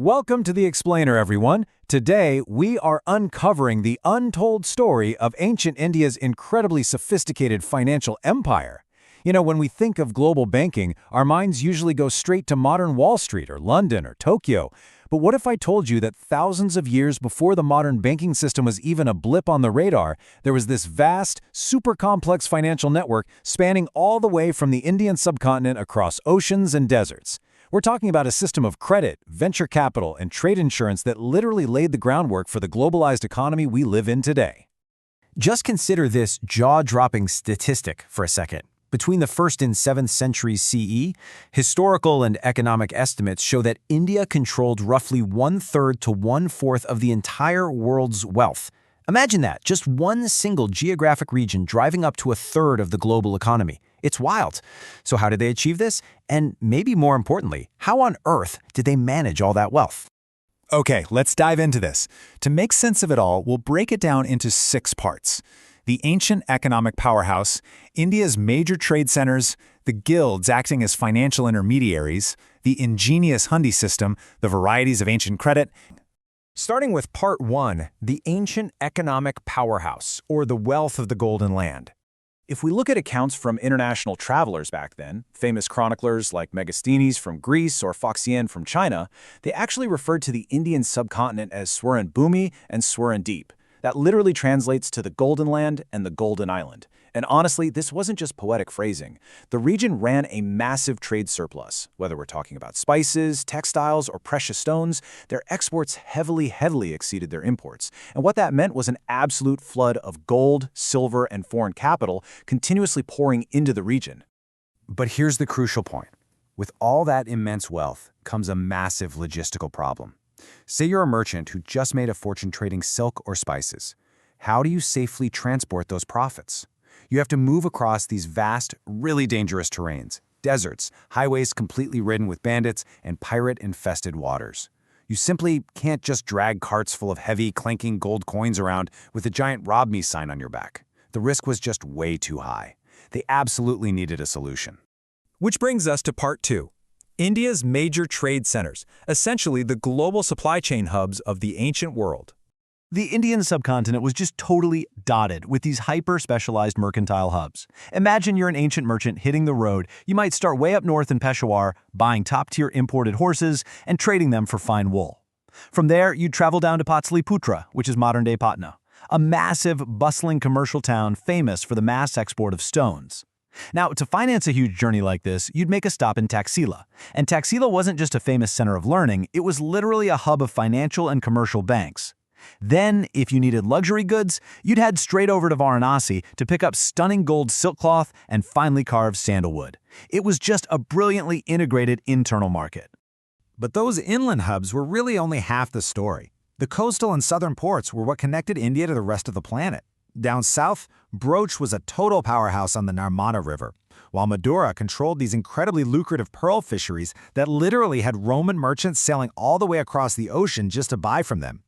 Welcome to The Explainer, everyone. Today, we are uncovering the untold story of ancient India's incredibly sophisticated financial empire. When we think of global banking, our minds usually go straight to modern Wall Street or London or Tokyo. But what if I told you that thousands of years before the modern banking system was even a blip on the radar, there was this vast, super complex financial network spanning all the way from the Indian subcontinent across oceans and deserts? We're talking about a system of credit, venture capital, and trade insurance that literally laid the groundwork for the globalized economy we live in today. Just consider this jaw-dropping statistic for a second. Between the 1st and 7th centuries CE, historical and economic estimates show that India controlled roughly 1/3 to 1/4 of the entire world's wealth. Imagine that, just one single geographic region driving up to 1/3 of the global economy. It's wild. So how did they achieve this? And maybe more importantly, how on earth did they manage all that wealth? Okay, let's dive into this. To make sense of it all, we'll break it down into 6 parts. The ancient economic powerhouse, India's major trade centers, the guilds acting as financial intermediaries, the ingenious Hundi system, the varieties of ancient credit. Starting with Part 1, the ancient economic powerhouse, or the wealth of the Golden Land. If we look at accounts from international travelers back then, famous chroniclers like Megasthenes from Greece or Foxian from China, they actually referred to the Indian subcontinent as Swaran Bhumi and Swaran Deep. That literally translates to the Golden Land and the Golden Island. And honestly, this wasn't just poetic phrasing. The region ran a massive trade surplus. Whether we're talking about spices, textiles, or precious stones, their exports heavily exceeded their imports. And what that meant was an absolute flood of gold, silver, and foreign capital continuously pouring into the region. But here's the crucial point. With all that immense wealth comes a massive logistical problem. Say you're a merchant who just made a fortune trading silk or spices. How do you safely transport those profits? You have to move across these vast, really dangerous terrains, deserts, highways completely ridden with bandits, and pirate-infested waters. You simply can't just drag carts full of heavy, clanking gold coins around with a giant "Rob Me" sign on your back. The risk was just way too high. They absolutely needed a solution. Which brings us to Part 2. India's major trade centers, essentially the global supply chain hubs of the ancient world. The Indian subcontinent was just totally dotted with these hyper-specialized mercantile hubs. Imagine you're an ancient merchant hitting the road. You might start way up north in Peshawar, buying top-tier imported horses and trading them for fine wool. From there, you'd travel down to Pataliputra, which is modern-day Patna, a massive, bustling commercial town famous for the mass export of stones. Now, to finance a huge journey like this, you'd make a stop in Taxila. And Taxila wasn't just a famous center of learning, it was literally a hub of financial and commercial banks. Then, if you needed luxury goods, you'd head straight over to Varanasi to pick up stunning gold silk cloth and finely carved sandalwood. It was just a brilliantly integrated internal market. But those inland hubs were really only half the story. The coastal and southern ports were what connected India to the rest of the planet. Down south, Broach was a total powerhouse on the Narmada River, while Madura controlled these incredibly lucrative pearl fisheries that literally had Roman merchants sailing all the way across the ocean just to buy from them.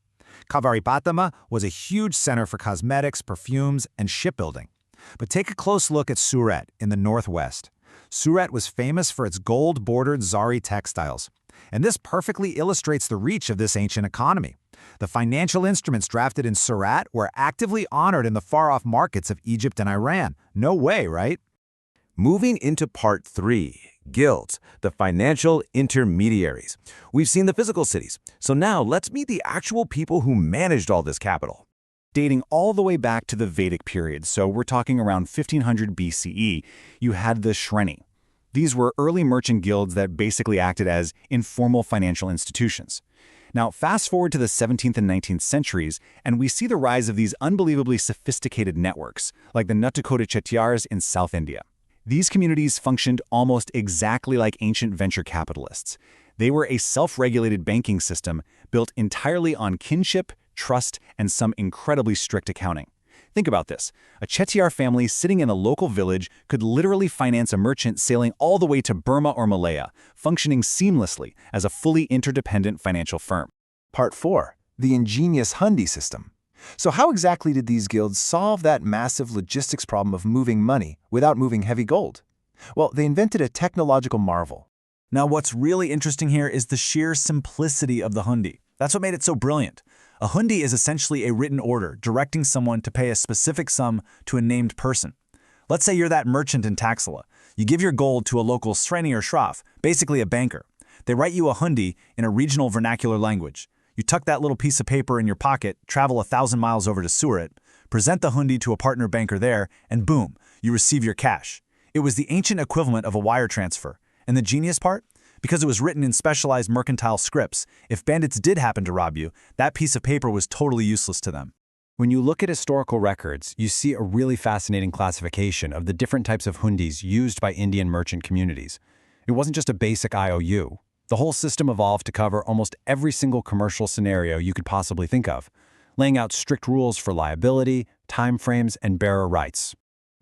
Kavaripatama was a huge center for cosmetics, perfumes, and shipbuilding. But take a close look at Surat in the northwest. Surat was famous for its gold-bordered zari textiles. And this perfectly illustrates the reach of this ancient economy. The financial instruments drafted in Surat were actively honored in the far-off markets of Egypt and Iran. No way, right? Moving into Part 3, guilds, the financial intermediaries. We've seen the physical cities, so now let's meet the actual people who managed all this capital. Dating all the way back to the Vedic period, so we're talking around 1500 BCE, you had the Shreni. These were early merchant guilds that basically acted as informal financial institutions. Now, fast forward to the 17th and 19th centuries, and we see the rise of these unbelievably sophisticated networks, like the Nattukota Chettiars in South India. These communities functioned almost exactly like ancient venture capitalists. They were a self-regulated banking system built entirely on kinship, trust, and some incredibly strict accounting. Think about this. A Chettiar family sitting in a local village could literally finance a merchant sailing all the way to Burma or Malaya, functioning seamlessly as a fully interdependent financial firm. Part 4. The ingenious Hundi system. So how exactly did these guilds solve that massive logistics problem of moving money without moving heavy gold? Well, they invented a technological marvel. Now, what's really interesting here is the sheer simplicity of the Hundi. That's what made it so brilliant. A Hundi is essentially a written order directing someone to pay a specific sum to a named person. Let's say you're that merchant in Taxila. You give your gold to a local sreni or shraf, basically a banker. They write you a Hundi in a regional vernacular language. You tuck that little piece of paper in your pocket, travel 1,000 miles over to Surat, present the Hundi to a partner banker there, and boom, you receive your cash. It was the ancient equivalent of a wire transfer. And the genius part? Because it was written in specialized mercantile scripts, if bandits did happen to rob you, that piece of paper was totally useless to them. When you look at historical records, you see a really fascinating classification of the different types of hundis used by Indian merchant communities. It wasn't just a basic IOU. The whole system evolved to cover almost every single commercial scenario you could possibly think of, laying out strict rules for liability, timeframes, and bearer rights.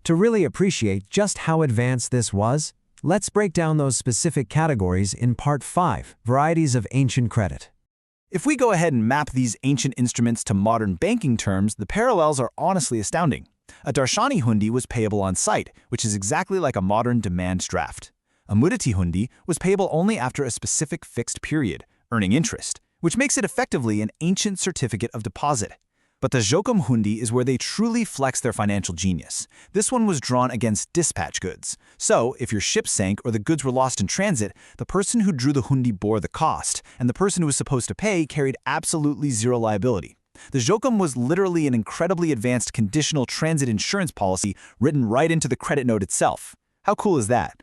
To really appreciate just how advanced this was, let's break down those specific categories in Part 5, Varieties of Ancient Credit. If we go ahead and map these ancient instruments to modern banking terms, the parallels are honestly astounding. A Darshani Hundi was payable on site, which is exactly like a modern demand draft. A Mudati Hundi was payable only after a specific fixed period, earning interest, which makes it effectively an ancient certificate of deposit. But the Jokum Hundi is where they truly flex their financial genius. This one was drawn against dispatch goods. So, if your ship sank or the goods were lost in transit, the person who drew the Hundi bore the cost, and the person who was supposed to pay carried absolutely zero liability. The Jokum was literally an incredibly advanced conditional transit insurance policy written right into the credit note itself. How cool is that?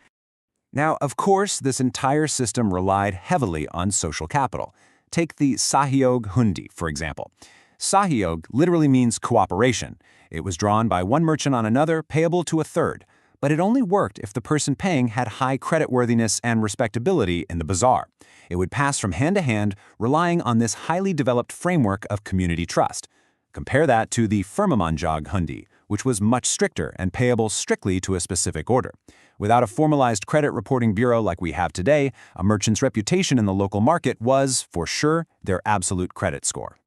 Now, of course, this entire system relied heavily on social capital. Take the Sahyog Hundi, for example. Sahyog literally means cooperation. It was drawn by one merchant on another, payable to a third. But it only worked if the person paying had high creditworthiness and respectability in the bazaar. It would pass from hand to hand, relying on this highly developed framework of community trust. Compare that to the Firmamanjog Hundi, which was much stricter and payable strictly to a specific order. Without a formalized credit reporting bureau like we have today, a merchant's reputation in the local market was, for sure, their absolute credit score.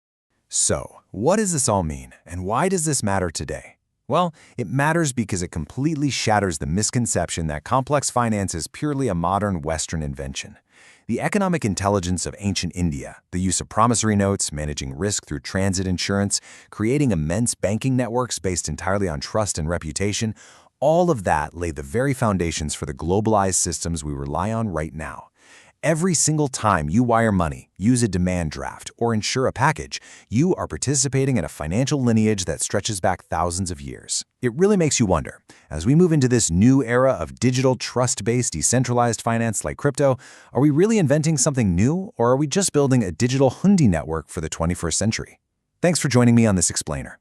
So, what does this all mean, and why does this matter today? Well, it matters because it completely shatters the misconception that complex finance is purely a modern Western invention. The economic intelligence of ancient India, the use of promissory notes, managing risk through transit insurance, creating immense banking networks based entirely on trust and reputation, all of that laid the very foundations for the globalized systems we rely on right now. Every single time you wire money, use a demand draft, or insure a package, you are participating in a financial lineage that stretches back thousands of years. It really makes you wonder, as we move into this new era of digital, trust-based, decentralized finance like crypto, are we really inventing something new, or are we just building a digital Hundi network for the 21st century? Thanks for joining me on this explainer.